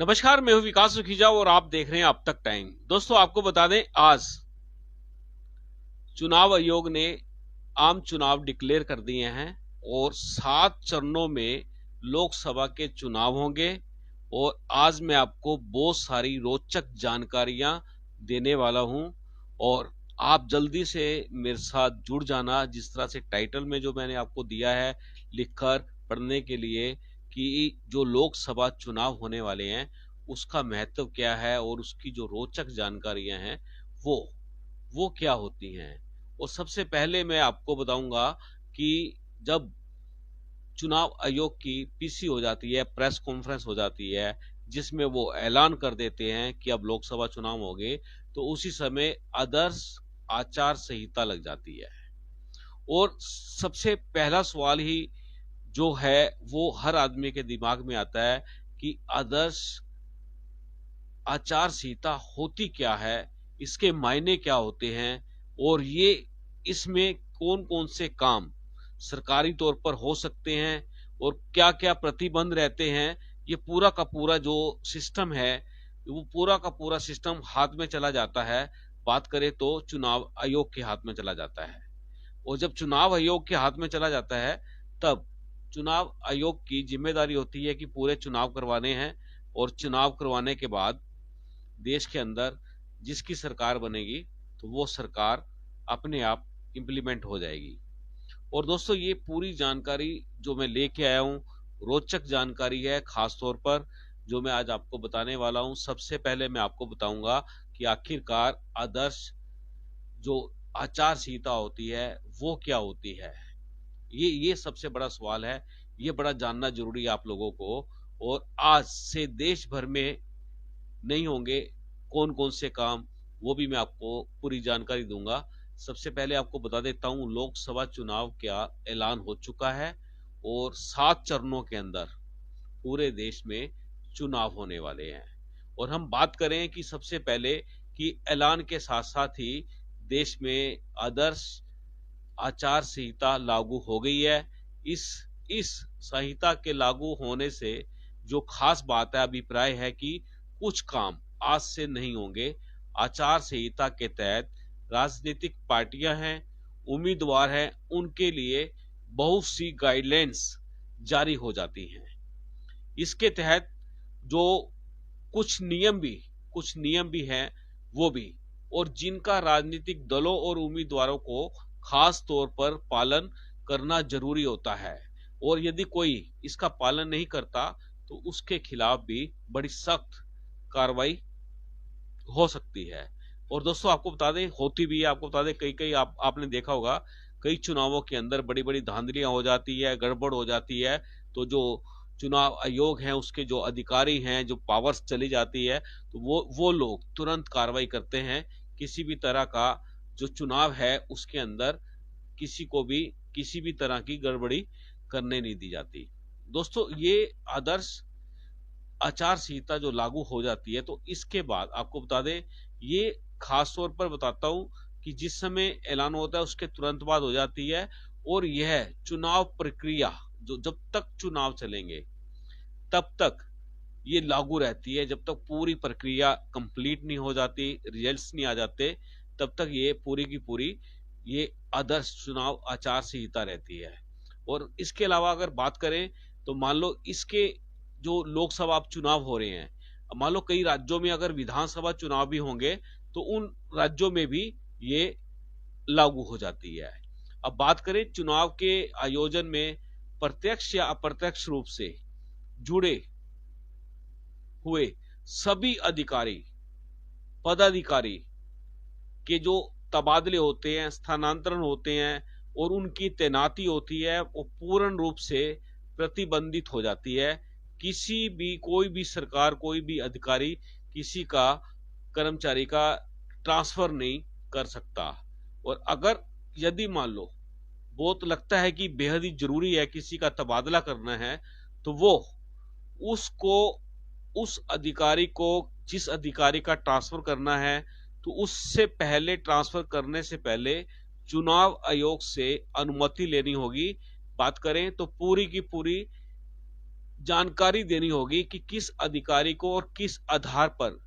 नमस्कार, मैं हूं विकास सुखीजा और आप देख रहे हैं अब तक टाइम। दोस्तों, आपको बता दें, आज चुनाव आयोग ने आम चुनाव डिक्लेयर कर दिए हैं और 7 चरणों में लोकसभा के चुनाव होंगे। और आज मैं आपको बहुत सारी रोचक जानकारियां देने वाला हूं और आप जल्दी से मेरे साथ जुड़ जाना। जिस तरह से टाइटल में जो मैंने आपको दिया है लिखकर पढ़ने के लिए कि जो लोकसभा चुनाव होने वाले हैं उसका महत्व क्या है और उसकी जो रोचक जानकारियां हैं वो क्या होती हैं। और सबसे पहले मैं आपको बताऊंगा कि जब चुनाव आयोग की पीसी हो जाती है, प्रेस कॉन्फ्रेंस हो जाती है, जिसमें वो ऐलान कर देते हैं कि अब लोकसभा चुनाव होंगे, तो उसी समय आदर्श आचार संहिता लग जाती है। और सबसे पहला सवाल ही जो है वो हर आदमी के दिमाग में आता है कि आदर्श आचार संहिता होती क्या है, इसके मायने क्या होते हैं और ये इसमें कौन कौन से काम सरकारी तौर पर हो सकते हैं और क्या क्या प्रतिबंध रहते हैं। ये पूरा का पूरा जो सिस्टम है वो पूरा का पूरा सिस्टम हाथ में चला जाता है। बात करें तो चुनाव आयोग के हाथ में चला जाता है। और जब चुनाव आयोग के हाथ में चला जाता है तब चुनाव आयोग की जिम्मेदारी होती है कि पूरे चुनाव करवाने हैं। और चुनाव करवाने के बाद देश के अंदर जिसकी सरकार बनेगी तो वो सरकार अपने आप इंप्लीमेंट हो जाएगी। और दोस्तों, ये पूरी जानकारी जो मैं लेके आया हूँ रोचक जानकारी है, खास तौर पर जो मैं आज आपको बताने वाला हूँ। सबसे पहले मैं आपको बताऊंगा कि आखिरकार आदर्श जो आचार संहिता होती है वो क्या होती है। ये सबसे बड़ा सवाल है, ये बड़ा जानना जरूरी है आप लोगों को। और आज से देश भर में नहीं होंगे कौन कौन से काम, वो भी मैं आपको पूरी जानकारी दूंगा। सबसे पहले आपको बता देता हूं, लोकसभा चुनाव का ऐलान हो चुका है और 7 चरणों के अंदर पूरे देश में चुनाव होने वाले हैं। और हम बात करें कि सबसे पहले कि ऐलान के साथ साथ ही देश में आदर्श आचार संहिता लागू हो गई है। इस संहिता के लागू होने से जो खास बात है, अभिप्राय है कि कुछ काम आज से नहीं होंगे। आचार संहिता के तहत राजनीतिक पार्टियां हैं, उम्मीदवार हैं, उनके लिए बहुत सी गाइडलाइंस जारी हो जाती हैं। इसके तहत जो कुछ नियम भी हैं वो भी, और जिनका राजनीतिक दलों और उम्मीदवारों को खास तौर पर पालन करना जरूरी होता है। और यदि कोई इसका पालन नहीं करता तो उसके खिलाफ भी बड़ी सख्त कार्रवाई हो सकती है। और दोस्तों, आपको बता दें, होती भी है। आपको बता दें, कई कई आपने देखा होगा कई चुनावों के अंदर बड़ी बड़ी धांधलियां हो जाती है, गड़बड़ हो जाती है। तो जो चुनाव आयोग है उसके जो अधिकारी हैं, जो पावर्स चली जाती है, तो वो लोग तुरंत कार्रवाई करते हैं। किसी भी तरह का जो चुनाव है उसके अंदर किसी को भी किसी भी तरह की गड़बड़ी करने नहीं दी जाती। दोस्तों, ये आदर्श आचार संहिता जो लागू हो जाती है तो इसके बाद आपको बता दें, ये खास तौर पर बताता हूं कि जिस समय ऐलान होता है उसके तुरंत बाद हो जाती है। और यह चुनाव प्रक्रिया जो जब तक चुनाव चलेंगे तब तक ये लागू रहती है। जब तक पूरी प्रक्रिया कंप्लीट नहीं हो जाती, रिजल्ट्स नहीं आ जाते, तब तक ये पूरी की पूरी ये आदर्श चुनाव आचार संहिता रहती है। और इसके अलावा अगर बात करें तो मान लो इसके जो लोकसभा चुनाव हो रहे हैं, मान लो कई राज्यों में अगर विधानसभा चुनाव भी होंगे तो उन राज्यों में भी ये लागू हो जाती है। अब बात करें चुनाव के आयोजन में प्रत्यक्ष या अप्रत्यक्ष रूप से जुड़े हुए सभी अधिकारी पदाधिकारी के जो तबादले होते हैं, स्थानांतरण होते हैं और उनकी तैनाती होती है, वो पूर्ण रूप से प्रतिबंधित हो जाती है। किसी भी कोई भी सरकार, कोई भी अधिकारी किसी का कर्मचारी का ट्रांसफर नहीं कर सकता। और अगर यदि मान लो बहुत लगता है कि बेहद ही जरूरी है किसी का तबादला करना है, तो वो उसको उस अधिकारी को जिस अधिकारी का ट्रांसफर करना है तो उससे पहले, ट्रांसफर करने से पहले चुनाव आयोग से अनुमति लेनी होगी। बात करें तो पूरी की पूरी जानकारी देनी होगी कि किस अधिकारी को और किस आधार पर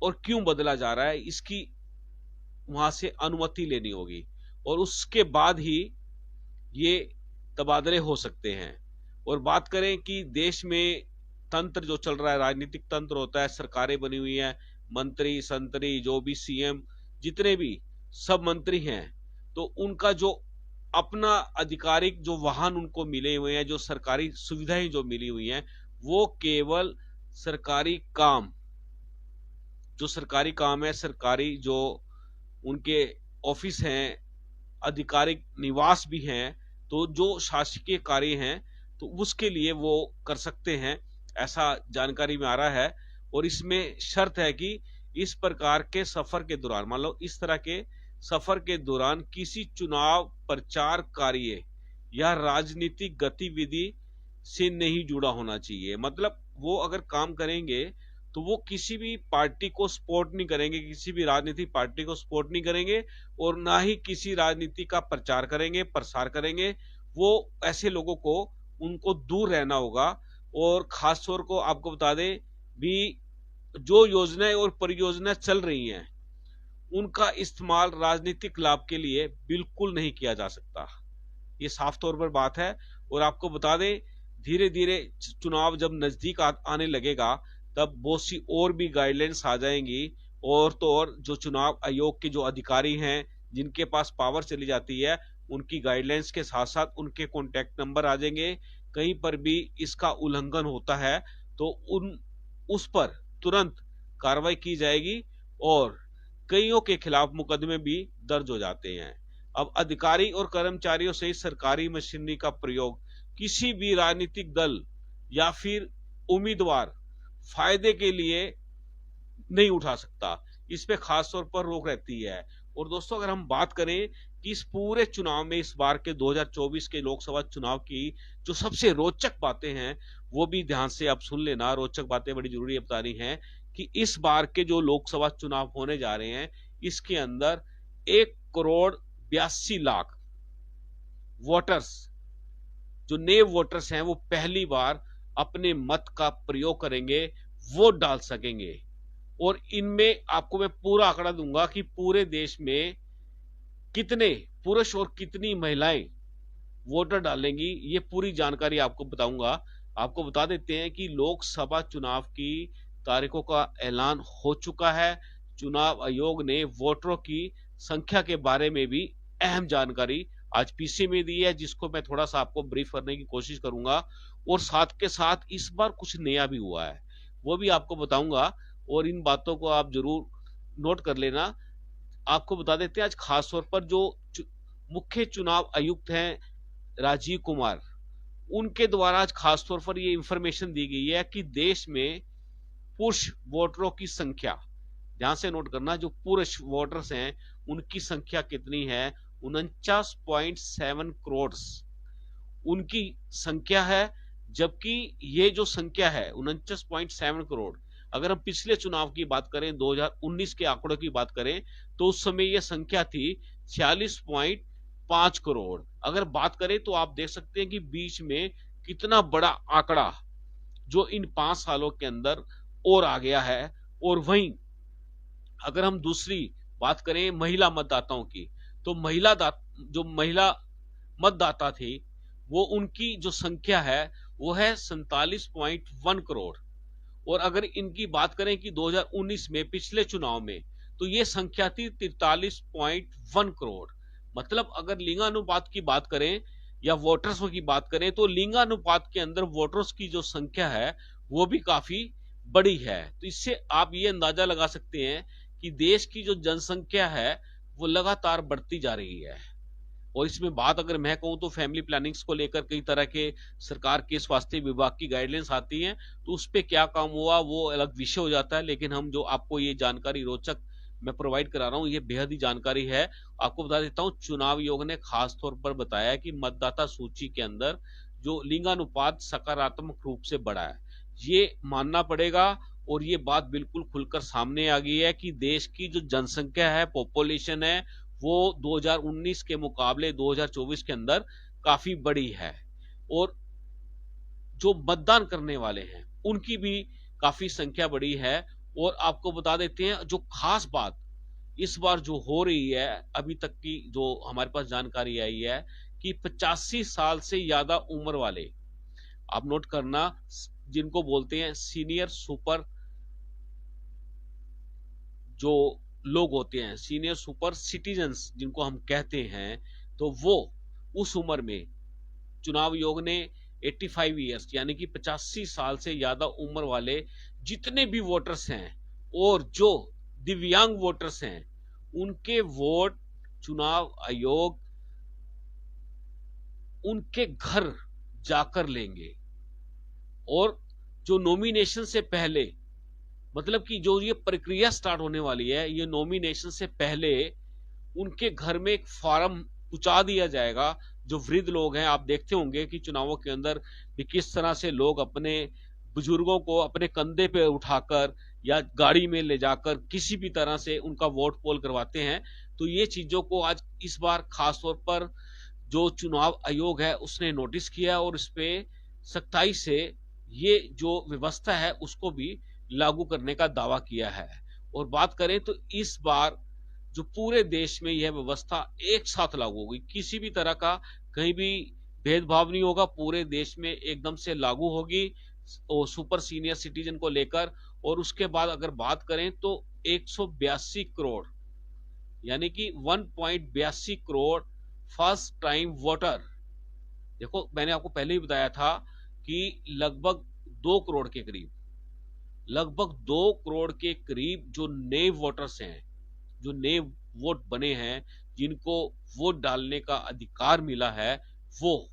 और क्यों बदला जा रहा है, इसकी वहां से अनुमति लेनी होगी और उसके बाद ही ये तबादले हो सकते हैं। और बात करें कि देश में तंत्र जो चल रहा है, राजनीतिक तंत्र होता है, सरकारें बनी हुई हैं, मंत्री संतरी जो भी सीएम जितने भी सब मंत्री हैं, तो उनका जो अपना आधिकारिक जो वाहन उनको मिले हुए हैं, जो सरकारी सुविधाएं जो मिली हुई हैं, वो केवल सरकारी काम, जो सरकारी काम है, सरकारी जो उनके ऑफिस हैं, आधिकारिक निवास भी हैं, तो जो शासकीय कार्य हैं तो उसके लिए वो कर सकते हैं, ऐसा जानकारी में आ रहा है। और इसमें शर्त है कि इस प्रकार के सफर के दौरान, मान लो इस तरह के सफर के दौरान किसी चुनाव प्रचार कार्य या राजनीतिक गतिविधि से नहीं जुड़ा होना चाहिए। मतलब वो अगर काम करेंगे तो वो किसी भी पार्टी को सपोर्ट नहीं करेंगे, किसी भी राजनीतिक पार्टी को सपोर्ट नहीं करेंगे और ना ही किसी राजनीति का प्रचार करेंगे, प्रसार करेंगे। वो ऐसे लोगों को उनको दूर रहना होगा। और खासतौर को आपको बता दें भी, जो योजनाएं और परियोजनाएं चल रही हैं उनका इस्तेमाल राजनीतिक लाभ के लिए बिल्कुल नहीं किया जा सकता, ये साफ तौर पर बात है। और आपको बता दें, धीरे धीरे चुनाव जब नजदीक आने लगेगा तब बहुत सी और भी गाइडलाइंस आ जाएंगी। और तो और जो चुनाव आयोग के जो अधिकारी हैं, जिनके पास पावर चली जाती है, उनकी गाइडलाइंस के साथ साथ उनके कॉन्टैक्ट नंबर आ जाएंगे। कहीं पर भी इसका उल्लंघन होता है तो उस पर तुरंत कार्रवाई की जाएगी और कईयों के खिलाफ मुकदमे भी दर्ज हो जाते हैं। अब अधिकारी और कर्मचारियों से सरकारी मशीनरी का प्रयोग किसी भी राजनीतिक दल या फिर उम्मीदवार फायदे के लिए नहीं उठा सकता, इस पे खास तौर पर रोक रहती है। और दोस्तों, अगर हम बात करें कि इस पूरे चुनाव में, इस बार के 2024 के लोकसभा चुनाव की जो सबसे रोचक बातें हैं वो भी ध्यान से आप सुन लेना। रोचक बातें बड़ी जरूरी बतानी है कि इस बार के जो लोकसभा चुनाव होने जा रहे हैं, इसके अंदर 1,82,00,000 वोटर्स, जो नए वोटर्स हैं, वो पहली बार अपने मत का प्रयोग करेंगे, वोट डाल सकेंगे। और इनमें आपको मैं पूरा आंकड़ा दूंगा कि पूरे देश में कितने पुरुष और कितनी महिलाएं वोटर डालेंगी, ये पूरी जानकारी आपको बताऊंगा। आपको बता देते हैं कि लोकसभा चुनाव की तारीखों का ऐलान हो चुका है। चुनाव आयोग ने वोटरों की संख्या के बारे में भी अहम जानकारी आज पीसी में दी है, जिसको मैं थोड़ा सा आपको ब्रीफ करने की कोशिश करूंगा। और साथ के साथ इस बार कुछ नया भी हुआ है, वो भी आपको बताऊंगा और इन बातों को आप जरूर नोट कर लेना। आपको बता देते हैं आज खास तौर पर जो मुख्य चुनाव आयुक्त हैं राजीव कुमार, उनके द्वारा आज खास तौर पर ये इंफॉर्मेशन दी गई है कि देश में पुरुष वोटरों की संख्या, ध्यान से नोट करना, जो पुरुष वोटर्स हैं उनकी संख्या कितनी है, 49.7 करोड़ उनकी संख्या है। जबकि ये जो संख्या है 49.7 करोड़, अगर हम पिछले चुनाव की बात करें, 2019 के आंकड़ों की बात करें, तो उस समय यह संख्या थी 46.5 करोड़। अगर बात करें तो आप देख सकते हैं कि बीच में कितना बड़ा आंकड़ा जो इन 5 सालों के अंदर और आ गया है। और वहीं अगर हम दूसरी बात करें महिला मतदाताओं की, तो जो महिला मतदाता थी, वो उनकी जो संख्या है वो है 47.1 करोड़। और अगर इनकी बात करें कि 2019 में पिछले चुनाव में, तो ये संख्या थी 43.1 करोड़। मतलब अगर लिंगानुपात की बात करें या वोटर्स की बात करें, तो लिंगानुपात के अंदर वोटर्स की जो संख्या है वो भी काफी बड़ी है। तो इससे आप ये अंदाजा लगा सकते हैं कि देश की जो जनसंख्या है वो लगातार बढ़ती जा रही है। और इसमें बात अगर मैं कहूं तो फैमिली प्लानिंग्स को लेकर कई तरह के सरकार के स्वास्थ्य विभाग की गाइडलाइंस आती हैं, तो उस पे क्या काम हुआ वो अलग विषय हो जाता है। लेकिन हम जो आपको ये जानकारी रोचक मैं प्रोवाइड करा रहा हूँ, ये बेहद ही जानकारी है। आपको बता देता हूँ, चुनाव आयोग ने खास तौर पर बताया कि मतदाता सूची के अंदर जो लिंगानुपात सकारात्मक रूप से बढ़ा है, ये मानना पड़ेगा। और ये बात बिल्कुल खुलकर सामने आ गई है कि देश की जो जनसंख्या है, पॉपुलेशन है, वो 2019 के मुकाबले 2024 के अंदर काफी बड़ी है। और जो मतदान करने वाले हैं उनकी भी काफी संख्या बढ़ी है। और आपको बता देते हैं जो खास बात इस बार जो हो रही है, अभी तक की जो हमारे पास जानकारी आई है कि 85 साल से ज्यादा उम्र वाले, आप नोट करना, जिनको बोलते हैं सीनियर सुपर, जो लोग होते हैं सीनियर सुपर सिटीजन्स जिनको हम कहते हैं, तो वो उस उम्र में चुनाव आयोग ने 85 ईयर्स यानी कि 85 साल से ज्यादा उम्र वाले जितने भी वोटर्स हैं और जो दिव्यांग वोटर्स हैं उनके वोट चुनाव आयोग उनके घर जाकर लेंगे। और जो नॉमिनेशन से पहले, मतलब कि जो ये प्रक्रिया स्टार्ट होने वाली है, ये नॉमिनेशन से पहले उनके घर में एक फॉर्म पहुंचा दिया जाएगा। जो वृद्ध लोग हैं, आप देखते होंगे कि चुनावों के अंदर भी किस तरह से लोग अपने बुजुर्गों को अपने कंधे पे उठाकर या गाड़ी में ले जाकर किसी भी तरह से उनका वोट पोल करवाते हैं। तो ये चीजों को आज इस बार खासतौर पर जो चुनाव आयोग है उसने नोटिस किया और इस पे सख्ताई से ये जो व्यवस्था है उसको भी लागू करने का दावा किया है। और बात करें तो इस बार जो पूरे देश में यह व्यवस्था एक साथ लागू होगी, किसी भी तरह का कहीं भी भेदभाव नहीं होगा, पूरे देश में एकदम से लागू होगी और सुपर सीनियर सिटीजन को लेकर। और उसके बाद अगर बात करें तो 182 करोड़ यानी कि 1.82 करोड़ फर्स्ट टाइम वोटर, देखो मैंने आपको पहले ही बताया था कि लगभग 2 करोड़ के करीब, लगभग 2 करोड़ के करीब जो नए वोटर्स हैं, जो नए वोट बने हैं, जिनको वोट डालने का अधिकार मिला है, वो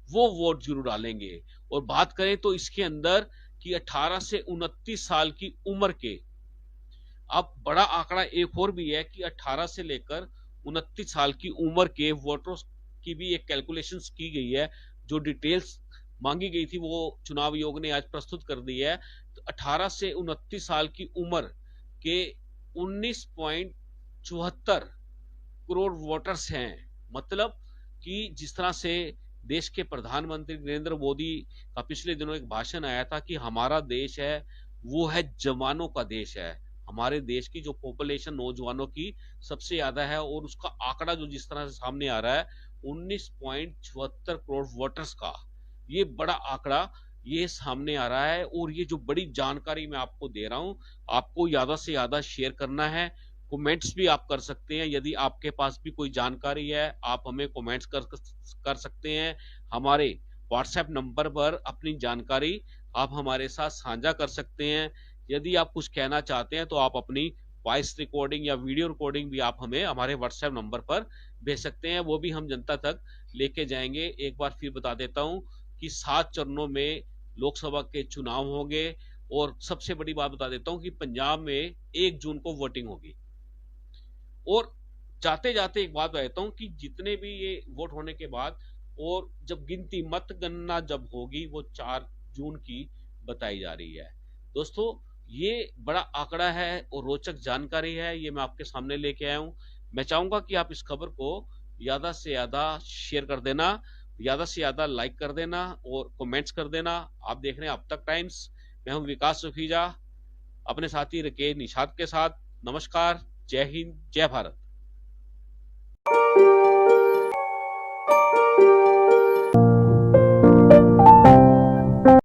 वोट जरूर डालेंगे। और बात करें तो इसके अंदर कि 18 से 29 साल की उम्र के, अब बड़ा आंकड़ा एक और भी है कि 18 से लेकर 29 साल की उम्र के वोटर्स की भी एक कैलकुलेशंस की गई है। जो डिटेल्स मांगी गई थी वो चुनाव आयोग ने आज प्रस्तुत कर दी है। तो 18 से 29 साल की उम्र के 19.74 करोड़ वोटर्स हैं। मतलब कि जिस तरह से देश के प्रधानमंत्री नरेंद्र मोदी का पिछले दिनों एक भाषण आया था कि हमारा देश है वो है जवानों का देश है, हमारे देश की जो पॉपुलेशन नौजवानों की सबसे ज्यादा है और उसका आंकड़ा जो जिस तरह से सामने आ रहा है 19.74 करोड़ वोटर्स का, ये बड़ा आंकड़ा ये सामने आ रहा है। और ये जो बड़ी जानकारी मैं आपको दे रहा हूं, आपको ज्यादा से ज्यादा शेयर करना है। कमेंट्स भी आप कर सकते हैं, यदि आपके पास भी कोई जानकारी है आप हमें कमेंट्स कर सकते हैं। हमारे व्हाट्सएप नंबर पर अपनी जानकारी आप हमारे साथ साझा कर सकते हैं। यदि आप कुछ कहना चाहते हैं तो आप अपनी वॉइस रिकॉर्डिंग या वीडियो रिकॉर्डिंग भी आप हमें हमारे व्हाट्सएप नंबर पर भेज सकते हैं, वो भी हम जनता तक लेके जाएंगे। एक बार फिर बता देता हूं कि 7 चरणों में लोकसभा के चुनाव होंगे और सबसे बड़ी बात बता देता हूं कि पंजाब में 1 जून को वोटिंग होगी। और जाते जाते एक बात बताता हूं कि जितने भी ये वोट होने के बाद और जब गिनती मतगणना जब होगी वो 4 जून की बताई जा रही है। दोस्तों ये बड़ा आंकड़ा है और रोचक जानकारी है, ये मैं आपके सामने लेके आया हूं। मैं चाहूंगा कि आप इस खबर को ज्यादा से ज्यादा शेयर कर देना, ज्यादा से ज्यादा लाइक कर देना और कमेंट्स कर देना। आप देख रहे हैं अब तक टाइम्स, मैं हूं विकास सुखीजा अपने साथी रकेश निषाद के साथ। नमस्कार, जय हिंद, जय भारत।